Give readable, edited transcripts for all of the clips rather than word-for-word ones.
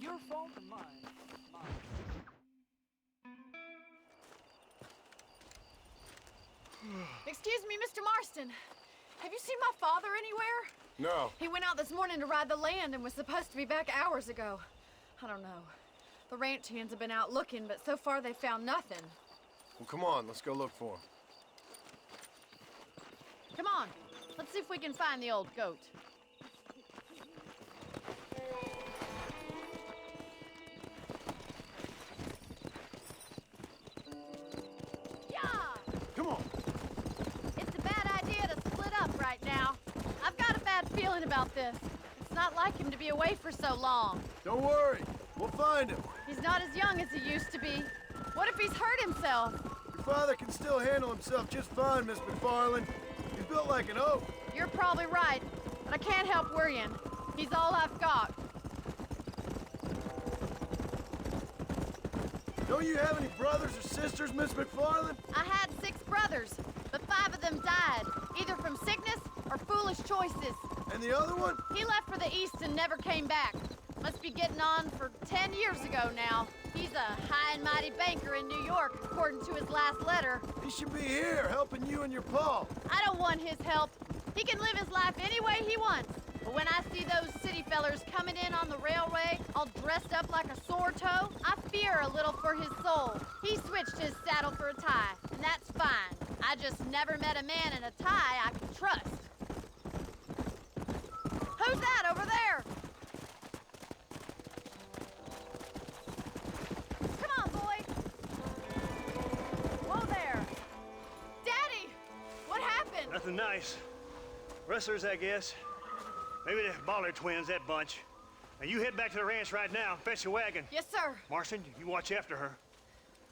your fault or mine? Mine. Excuse me, Mr. Marston. Have you seen my father anywhere? No. He went out this morning to ride the land and was supposed to be back hours ago. I don't know. The ranch hands have been out looking, but so far they found nothing. Well, come on, let's go look for him. Come on, let's see if we can find the old goat. Come on. It's a bad idea to split up right now. I've got a bad feeling about this. It's not like him to be away for so long. Don't worry, we'll find him. He's not as young as he used to be. What if he's hurt himself? Your father can still handle himself just fine, Miss McFarland. He's built like an oak. You're probably right, but I can't help worrying. He's all I've got. Don't you have any brothers or sisters, Miss McFarland? I had 6 brothers, but 5 of them died, either from sickness or foolish choices. And the other one? He left for the east and never came back. Must be getting on for 10 years ago now. He's a high and mighty banker in New York, according to his last letter. He should be here, helping you and your pa. I don't want his help. He can live his life any way he wants. But when I see those city fellers coming in on the railway, all dressed up like a sore toe, I fear a little for his soul. He switched his saddle for a tie, and that's fine. I just never met a man in a tie I could trust. Who's that over there? Come on, boy. Whoa there. Daddy! What happened? Nothing nice. Rustlers, I guess. Maybe the Baller twins, that bunch. Now you head back to the ranch right now, fetch a wagon. Yes, sir. Marston, you watch after her.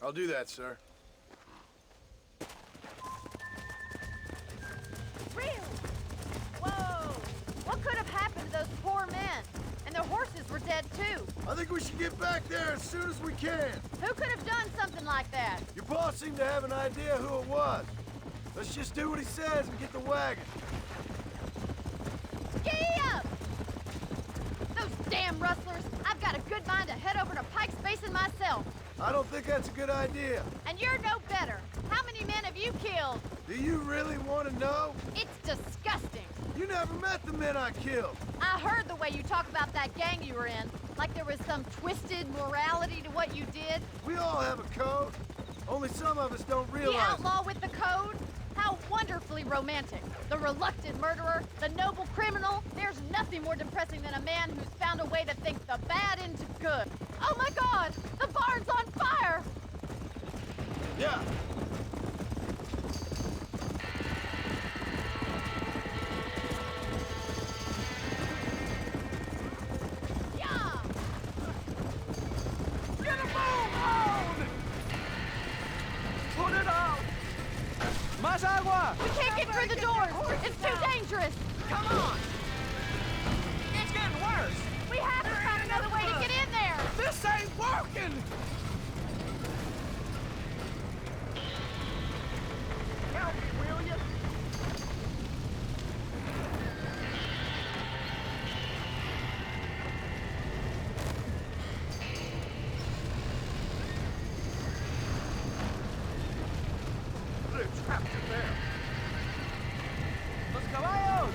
I'll do that, sir. Really? Whoa! What could have happened to those poor men? And their horses were dead, too. I think we should get back there as soon as we can. Who could have done something like that? Your boss seemed to have an idea who it was. Let's just do what he says and get the wagon. Giddy up! Those damn rustlers! I've got a good mind to head over to Pike's Basin myself. I don't think that's a good idea. And you're no better. How many men have you killed? Do you really want to know? It's disgusting. You never met the men I killed. I heard the way you talk about that gang you were in, like there was some twisted morality to what you did. We all have a code. Only some of us don't realize The it. outlaw with the code? How wonderfully romantic. The reluctant murderer, the noble criminal. There's nothing more depressing than a man who's found a way to think the bad into good. Oh my God! The barn's on fire! Yeah. Yeah! Get a move on! Put it out! Más agua! We can't get through the doors! It's too dangerous! Come on! It's getting worse! We have to find another way to get in there! This ain't working! Help me, will you? They're trapped in there. Los caballos!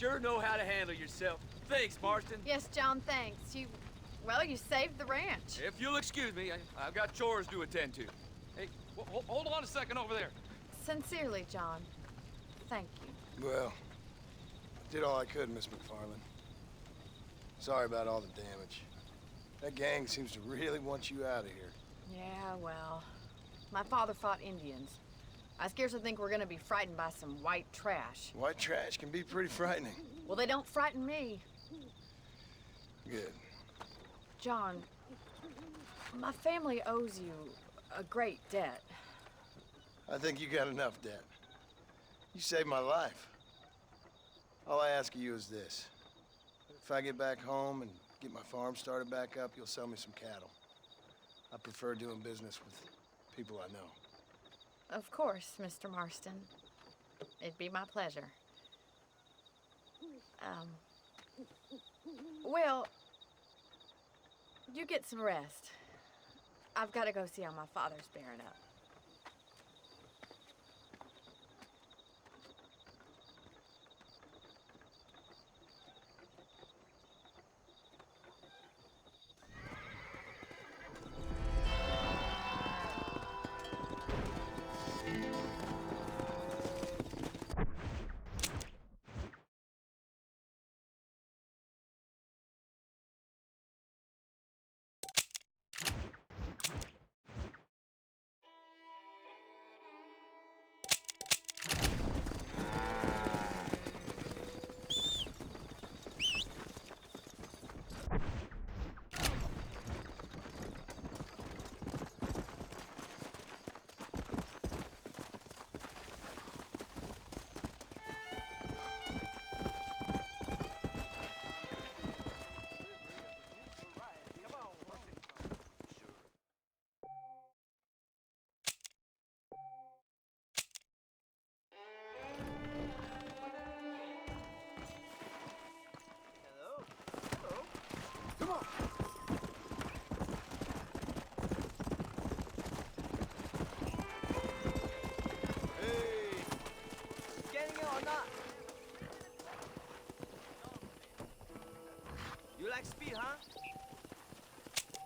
sure know how to handle yourself. Thanks, Marston. Yes, John, thanks. Well, you saved the ranch. If you'll excuse me, I've got chores to attend to. Hey, hold on a second over there. Sincerely, John. Thank you. Well, I did all I could, Miss McFarland. Sorry about all the damage. That gang seems to really want you out of here. Yeah, well, my father fought Indians. I scarcely think we're gonna be frightened by some white trash. White trash can be pretty frightening. Well, they don't frighten me. Good. John, my family owes you a great debt. I think you got enough debt. You saved my life. All I ask of you is this. If I get back home and get my farm started back up, you'll sell me some cattle. I prefer doing business with people I know. Of course, Mr. Marston. It'd be my pleasure. Well, you get some rest. I've got to go see how my father's bearing up. You like speed, huh?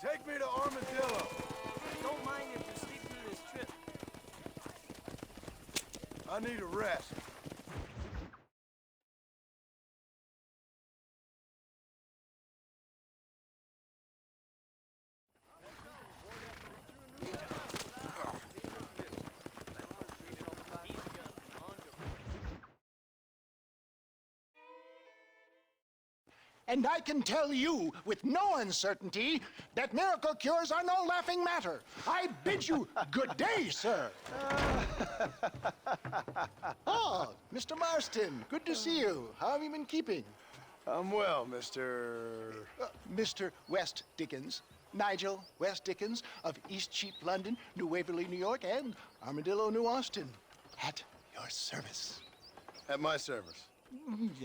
Take me to Armadillo. Don't mind if you sleep through this trip. I need a rest. And I can tell you with no uncertainty that miracle cures are no laughing matter. I bid you good day, sir. Oh, Mr. Marston, good to see you. How have you been keeping? I'm well, Mr. Mr. West Dickens. Nigel West Dickens of East Cheap, London, New Waverly, New York, and Armadillo, New Austin. At your service. At my service.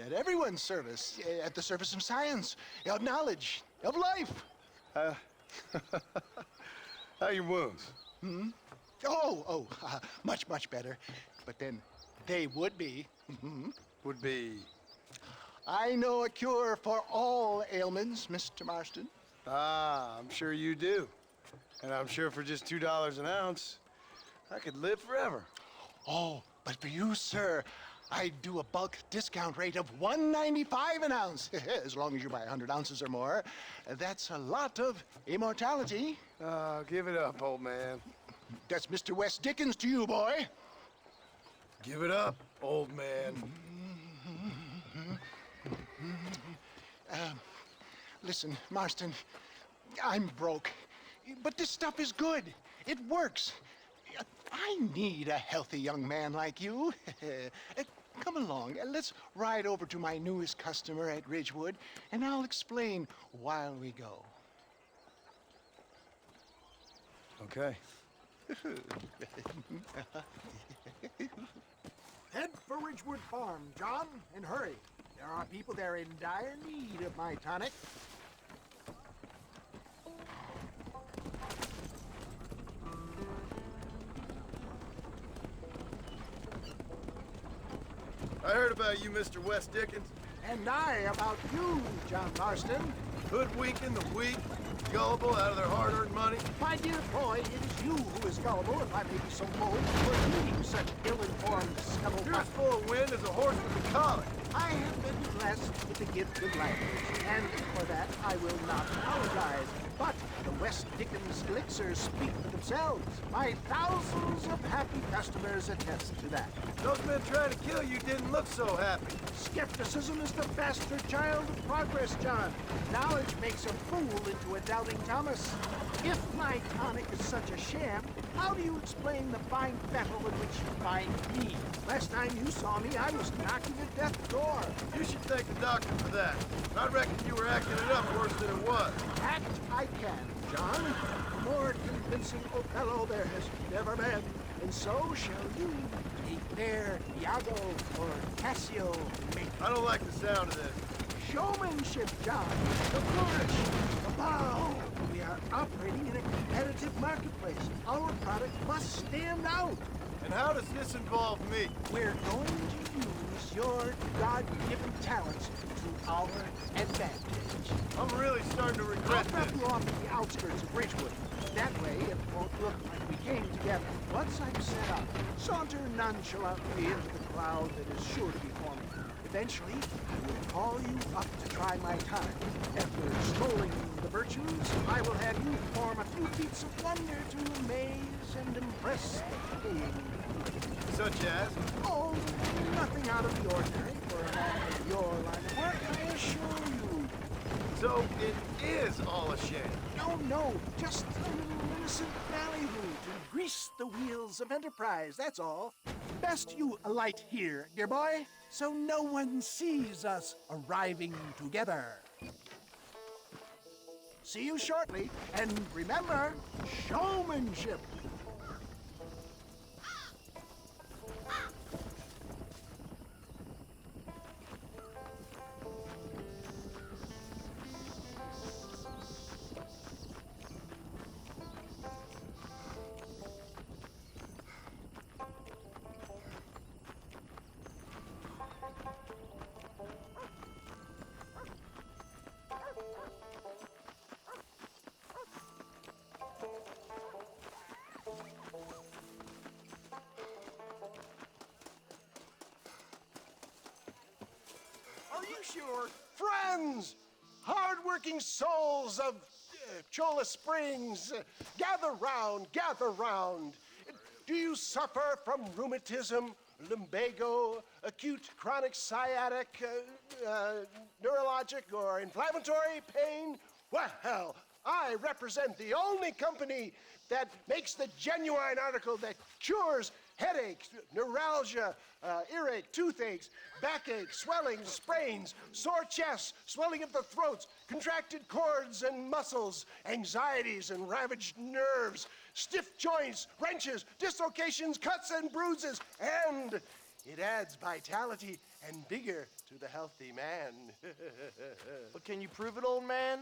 At everyone's service. At the service of science, of knowledge, of life. How are your wounds? Much, much better. But then they would be. Would be... I know a cure for all ailments, Mr. Marston. Ah, I'm sure you do. And I'm sure for just $2 an ounce, I could live forever. Oh, but for you, sir, I do a bulk discount rate of $1.95 an ounce, as long as you buy 100 ounces or more. That's a lot of immortality. Give it up, old man. That's Mr. West Dickens to you, boy. Give it up, old man. Listen, Marston, I'm broke, but this stuff is good. It works. I need a healthy young man like you. Come along, let's ride over to my newest customer at Ridgewood, and I'll explain while we go. Okay. Head for Ridgewood Farm, John, and hurry. There are people there in dire need of my tonic. I heard about you, Mr. West Dickens. And I about you, John Marston. Hoodwinking the weak, gullible out of their hard-earned money. My dear boy, it is you who is gullible, if I may be so bold, for leading such ill-informed scuttle. You're as full of wind as a horse with a collar. I have been blessed with the gift of language, and for that I will not apologize. But the West Dickens elixirs speak for themselves. My thousands of happy customers attest to that. Those men trying to kill you didn't look so happy. Skepticism is the bastard child of progress, John. Knowledge makes a fool into a doubting Thomas. If my tonic is such a sham, how do you explain the fine fettle in which you find me? Last time you saw me, I was knocking at death's door. You should thank the doctor for that. I reckon you were acting it up worse than it was. Act I can, John. A more convincing Othello there has never been. And so shall you. A fair Iago or Cassio make. I don't like the sound of this. Showmanship, John. The flourish. The bow. We are operating in a competitive marketplace. Our product must stand out. And how does this involve me? We're going to use your God-given talents to our advantage. I'm really starting to I'll regret drop this. you off at the outskirts of Ridgewood. That way, it won't look like we came together. Once I'm set up, saunter nonchalantly into the crowd that is sure to be forming. Eventually, I will call you up to try my time. After strolling the virtues, I will have you perform a few feats of wonder to amaze and impress the king. Such as? Oh, nothing out of the ordinary for a man of your line of work, I assure you. So it is all a shame. No, just a little innocent ballyhoo to grease the wheels of enterprise, that's all. Best you alight here, dear boy, so no one sees us arriving together. See you shortly, and remember, showmanship. Are you sure? Friends, hard-working souls of Cholla Springs, gather round, gather round. Do you suffer from rheumatism, lumbago, acute chronic sciatic, neurologic, or inflammatory pain? Well, I represent the only company that makes the genuine article that cures headaches, neuralgia, earache, toothaches, backache, swelling, sprains, sore chests, swelling of the throats, contracted cords and muscles, anxieties and ravaged nerves, stiff joints, wrenches, dislocations, cuts and bruises, and it adds vitality and vigor to the healthy man. But can you prove it, old man?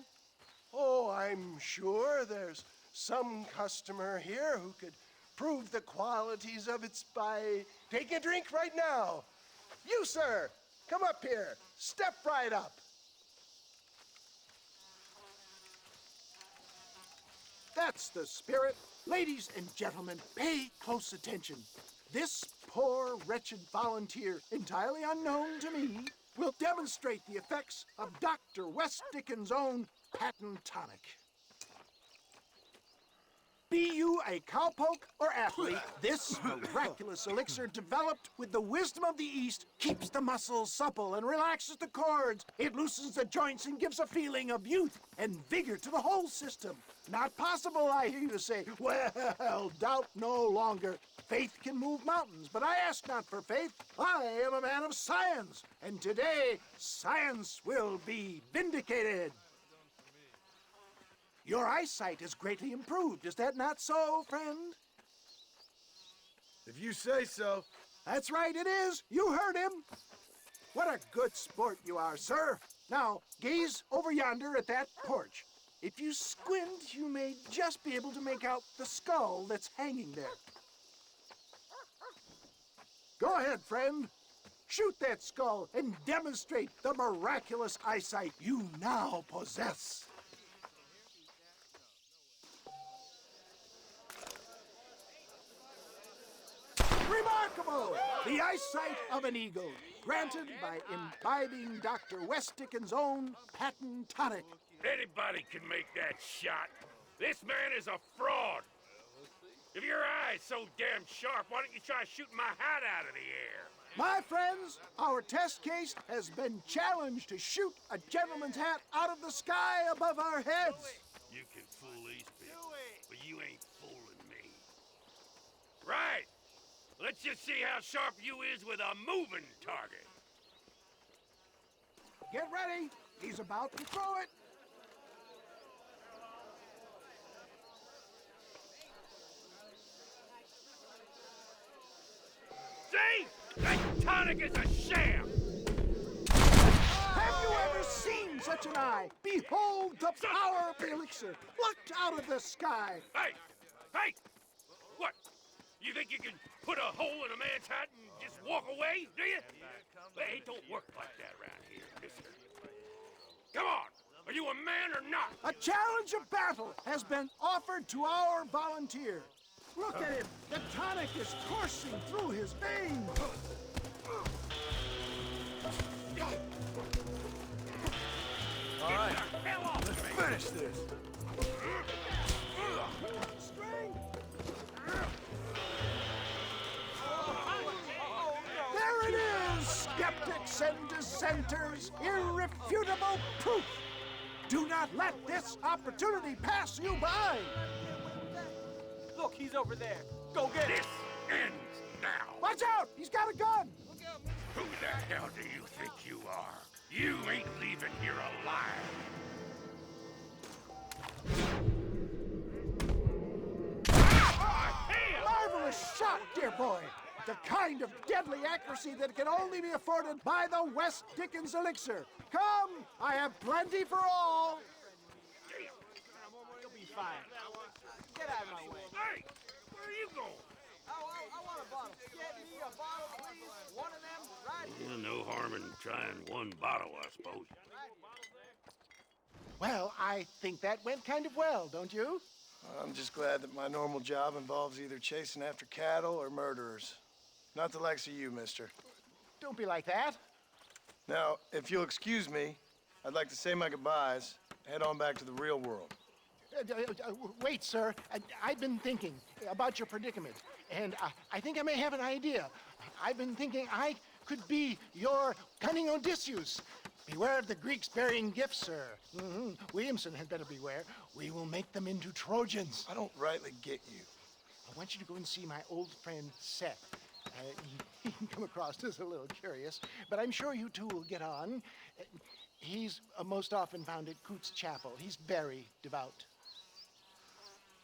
Oh, I'm sure there's some customer here who could prove the qualities of it by taking a drink right now. You, sir, come up here. Step right up. That's the spirit. Ladies and gentlemen, pay close attention. This poor, wretched volunteer, entirely unknown to me, will demonstrate the effects of Dr. West Dickens' own patent tonic. Be you a cowpoke or athlete, this miraculous elixir developed with the wisdom of the East keeps the muscles supple and relaxes the cords. It loosens the joints and gives a feeling of youth and vigor to the whole system. Not possible, I hear you say. Well, doubt no longer. Faith can move mountains, but I ask not for faith. I am a man of science, and today science will be vindicated. Your eyesight is greatly improved. Is that not so, friend? If you say so. That's right, it is. You heard him. What a good sport you are, sir. Now, gaze over yonder at that porch. If you squint, you may just be able to make out the skull that's hanging there. Go ahead, friend. Shoot that skull and demonstrate the miraculous eyesight you now possess. Remarkable! The eyesight of an eagle, granted by imbibing Dr. Westickens' own patent tonic. Anybody can make that shot. This man is a fraud. If your eye's so damn sharp, why don't you try shooting my hat out of the air? My friends, our test case has been challenged to shoot a gentleman's hat out of the sky above our heads. You can fool these people, but you ain't fooling me. Right. Let's just see how sharp you is with a moving target. Get ready. He's about to throw it. See? That tonic is a sham! Have you ever seen such an eye? Behold the power of the elixir, plucked out of the sky. Hey! Hey! What? You think you can put a hole in a man's hat and just walk away, do you? Hey, it don't work like that around here, mister. Come on! Are you a man or not? A challenge of battle has been offered to our volunteer. Look at him. The tonic is coursing through his veins. All right, let's finish this. There it is, skeptics and dissenters, irrefutable proof. Do not let this opportunity pass you by. Look, he's over there. Go get This it. ends now! Watch out, he's got a gun. Who the hell do you think you are? You ain't leaving here alive! Marvelous shot, dear boy. The kind of deadly accuracy that can only be afforded by the West Dickens elixir. Come, I have plenty for all. You'll be fine. Get out of my way. Hey! Where are you going? I want a bottle. Get me a bottle, please. One of them right here. No harm in trying one bottle, I suppose. Well, I think that went kind of well, don't you? I'm just glad that my normal job involves either chasing after cattle or murderers. Not the likes of you, mister. Don't be like that. Now, if you'll excuse me, I'd like to say my goodbyes, head on back to the real world. Wait, sir. I've been thinking about your predicament, and I think I may have an idea. I've been thinking I could be your cunning Odysseus. Beware of the Greeks bearing gifts, sir. Williamson had better beware. We will make them into Trojans. I don't rightly get you. I want you to go and see my old friend Seth. He can come across as a little curious, but I'm sure you two will get on. He's most often found at Coots Chapel. He's very devout.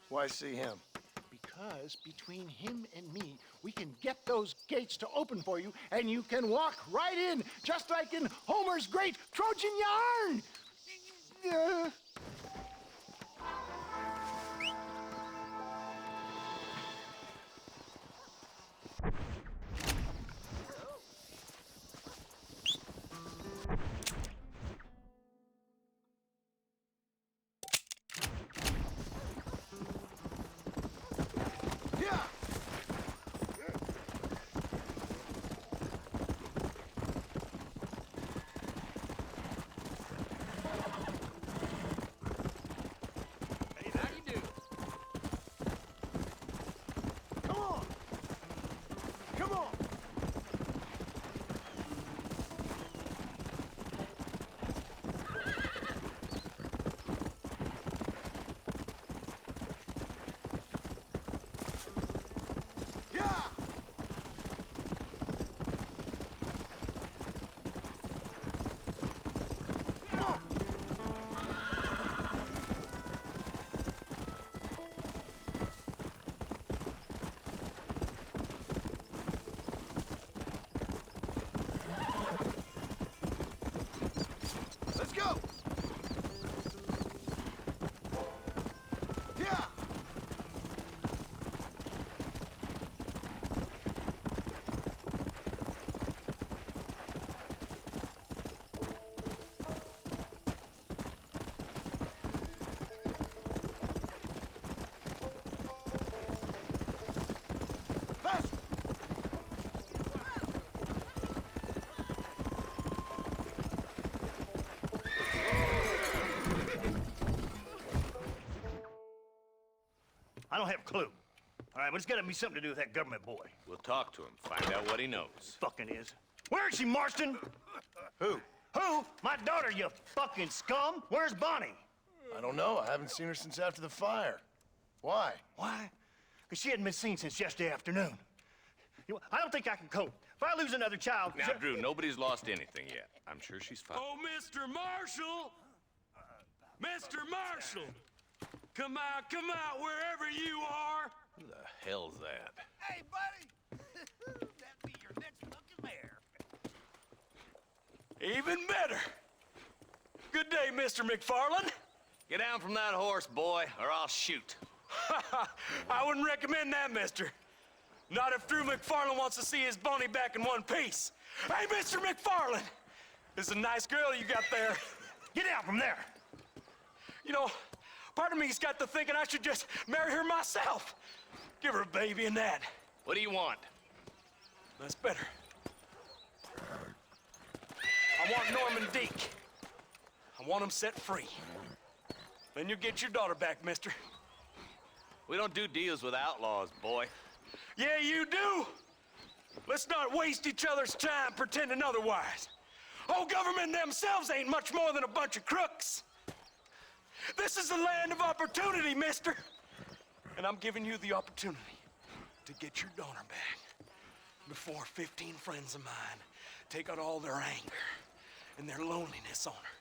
Why see him? Because between him and me, we can get those gates to open for you, and you can walk right in, just like in Homer's great Trojan yarn! I don't have a clue. All right, but it's gotta be something to do with that government boy. We'll talk to him, find out what he knows. Fucking is. Where is she, Marston? Who? Who? My daughter, you fucking scum. Where's Bonnie? I don't know. I haven't seen her since after the fire. Why? Why? Because she hadn't been seen since yesterday afternoon. You know, I don't think I can cope. If I lose another child... Now, Drew, nobody's lost anything yet. I'm sure she's fine. Oh, Mr. Marshall! Mr. Marshall! Come out, wherever you are! Who the hell's that? Hey, buddy! That'd be your next fucking mayor. Even better! Good day, Mr. McFarland. Get down from that horse, boy, or I'll shoot. I wouldn't recommend that, mister. Not if Drew McFarland wants to see his Boney back in one piece. Hey, Mr. McFarland! This is a nice girl you got there. Get out from there! You know, part of me's got to thinking I should just marry her myself. Give her a baby and that. What do you want? That's better. I want Norman Deek. I want him set free. Then you'll get your daughter back, mister. We don't do deals with outlaws, boy. Yeah, you do. Let's not waste each other's time pretending otherwise. Oh, government themselves ain't much more than a bunch of crooks. This is the land of opportunity, mister. And I'm giving you the opportunity to get your daughter back before 15 friends of mine take out all their anger and their loneliness on her.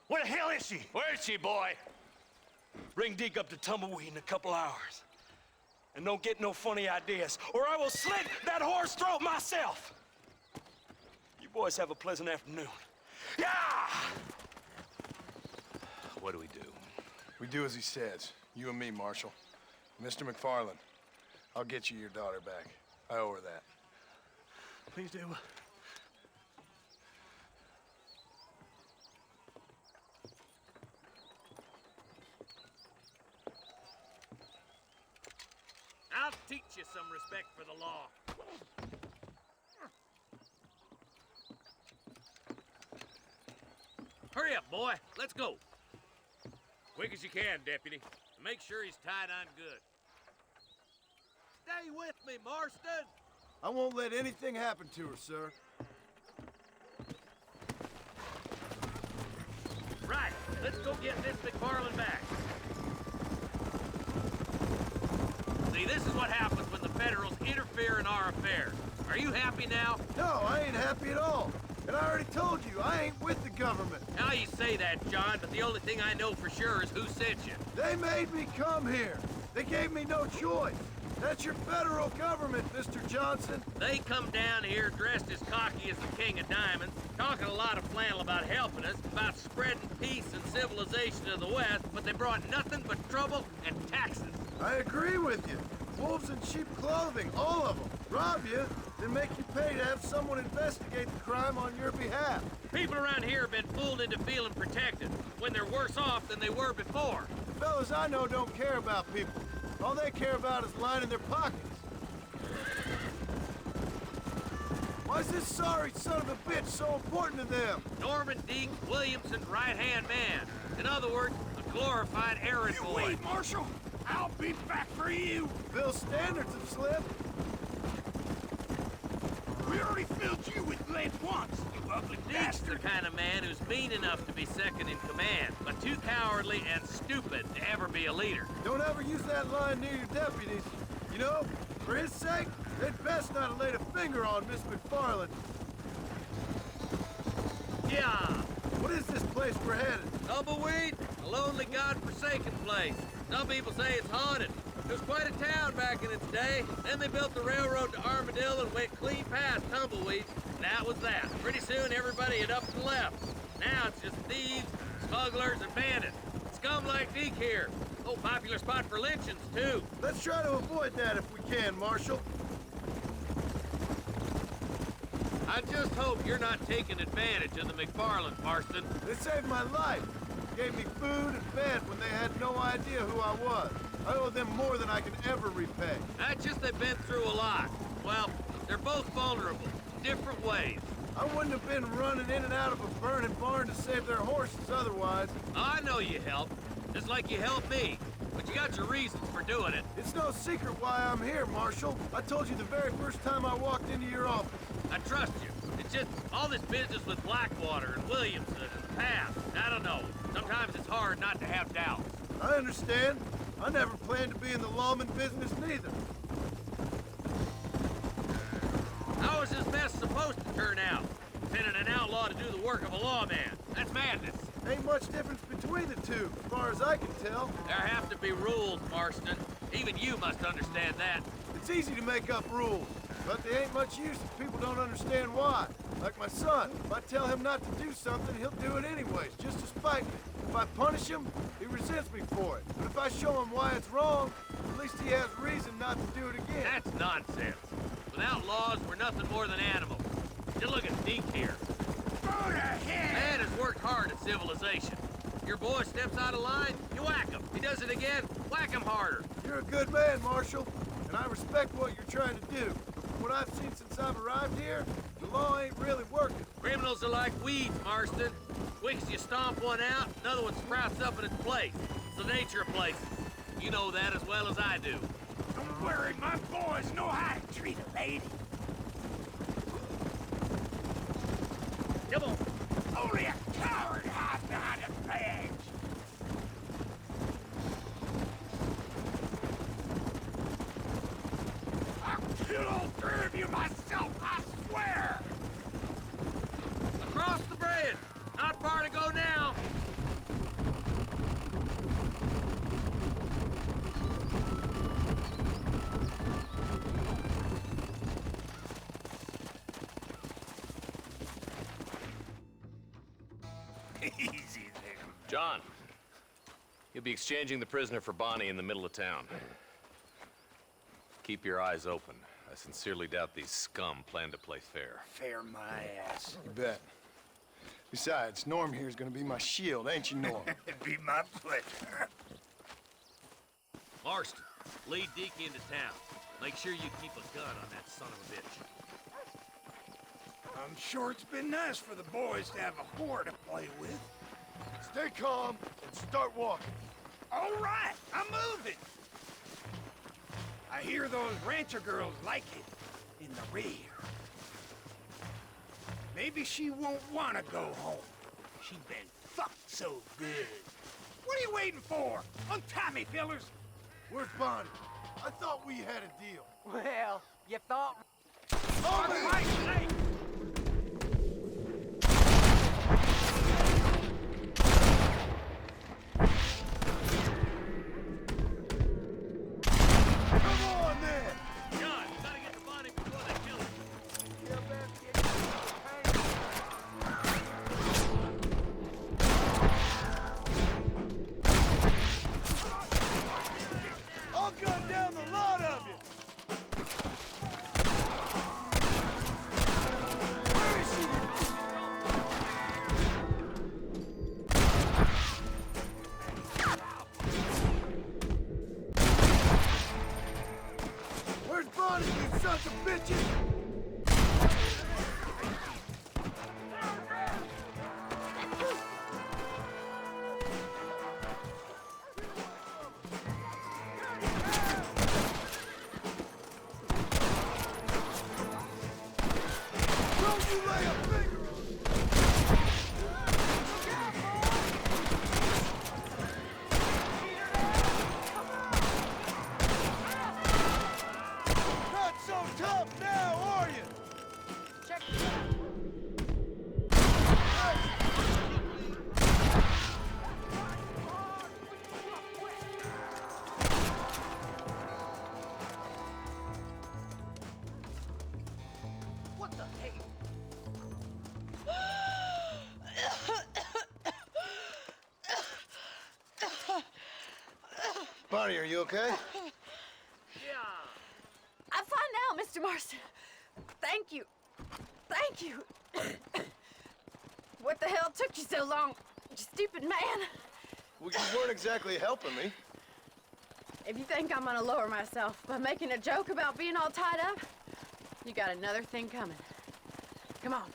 Where the hell is she? Where is she, boy? Bring Deke up to Tumbleweed in a couple hours. And don't get no funny ideas, or I will slit that horse throat myself. You boys have a pleasant afternoon. Yeah! What do we do? We do as he says. You and me, Marshal. Mr. McFarland, I'll get you your daughter back. I owe her that. Please do. I'll teach you some respect for the law. Hurry up, boy. Let's go. Quick as you can, deputy. Make sure he's tied on good. Stay with me, Marston. I won't let anything happen to her, sir. Right. Let's go get Miss McFarland back. See, this is what happens when the Federals interfere in our affairs. Are you happy now? No, I ain't happy at all. And I already told you, I ain't with the government. Now you say that, John, but the only thing I know for sure is who sent you. They made me come here. They gave me no choice. That's your federal government, Mr. Johnson. They come down here dressed as cocky as the King of Diamonds, talking a lot of flannel about helping us, about spreading peace and civilization to the West, but they brought nothing but trouble and taxes. I agree with you. Wolves in cheap clothing, all of them. Rob you, then make you pay to have someone investigate the crime on your behalf. People around here have been fooled into feeling protected, when they're worse off than they were before. The fellas I know don't care about people. All they care about is lining their pockets. Why's this sorry son of a bitch so important to them? Norman Deke, Williamson's right-hand man. In other words, a glorified errand boy. Wait, Marshal. I'll be back for you. Bill's standards have slipped. We already filled you with lead once, you ugly Deke's the bastard. kind of man who's mean enough to be second in command, but too cowardly and stupid to ever be a leader. Don't ever use that line near your deputies. You know, for his sake, they'd best not have laid a finger on Miss McFarland. Yeah, What is this place we're headed? Tumbleweed, a lonely, godforsaken place. Some people say it's haunted. It was quite a town back in its day. Then they built the railroad to Armadillo and went clean past Tumbleweed. And that was that. Pretty soon everybody had up and left. Now it's just thieves, smugglers, and bandits. Scum like Deke here. Oh, popular spot for lynchings, too. Let's try to avoid that if we can, Marshal. I just hope you're not taking advantage of the McFarland, Marston. They saved my life. Gave me food and bed when they had no idea who I was. I owe them more than I can ever repay. That's just they've been through a lot. Well, they're both vulnerable, different ways. I wouldn't have been running in and out of a burning barn to save their horses otherwise. I know you helped, just like you helped me. but you got your reasons for doing it. It's no secret why I'm here, Marshal. I told you the very first time I walked into your office. I trust you. It's just all this business with Blackwater and Williamson and the past. I don't know. Sometimes it's hard not to have doubts. I understand. I never planned to be in the lawman business neither. How is this mess supposed to turn out? Pinning an outlaw to do the work of a lawman. That's madness. Ain't much difference between the two, as far as I can tell. There have to be rules, Marston. Even you must understand that. It's easy to make up rules, but they ain't much use if people don't understand why. Like my son, if I tell him not to do something, he'll do it anyways, just to spite me. If I punish him, he resents me for it. But if I show him why it's wrong, at least he has reason not to do it again. That's nonsense. Without laws, we're nothing more than animals. Just look at Deke here. Go to hell! Man has worked hard at civilization. Your boy steps out of line, you whack him. He does it again, whack him harder. You're a good man, Marshal, and I respect what you're trying to do. From what I've seen since I've arrived here, the law ain't really working. Criminals are like weeds, Marston. Quick as you stomp one out, another one sprouts up in its place. It's the nature of places. You know that as well as I do. Don't worry, my boys know how to treat a lady. Come on. Only a coward hides behind a badge. I'll kill all three of you myself, I swear! Across the bridge. Not far to go now. Easy there. John, you'll be exchanging the prisoner for Bonnie in the middle of town. Keep your eyes open. I sincerely doubt these scum plan to play fair. Fair my ass. You bet. Besides, Norm here's gonna be my shield, ain't you, Norm? It'd be my pleasure. Marston, lead Deke into town. Make sure you keep a gun on that son of a bitch. I'm sure it's been nice for the boys to have a whore to play with. Stay calm and start walking. All right, I'm moving. I hear those rancher girls like it in the rear. Maybe she won't want to go home. She's been fucked so good. What are you waiting for? Untie me, fellers. Where's Bonnie? I thought we had a deal. Well, you thought... For Christ's sake! Come on, then! John, you gotta get to Bonnie before they kill him. Yeah, man, get I'll gun down the lot of you! Where is she? Where's Bonnie, you sons of bitches? Don't you lay a finger on me! Not so tough now, are you? Check this out. What the hell? Bonnie, are you okay? I'm fine now, Mr. Marston. Thank you. Thank you. What the hell took you so long, you stupid man? Well, you weren't exactly helping me. If you think I'm gonna lower myself by making a joke about being all tied up, you got another thing coming. Come on.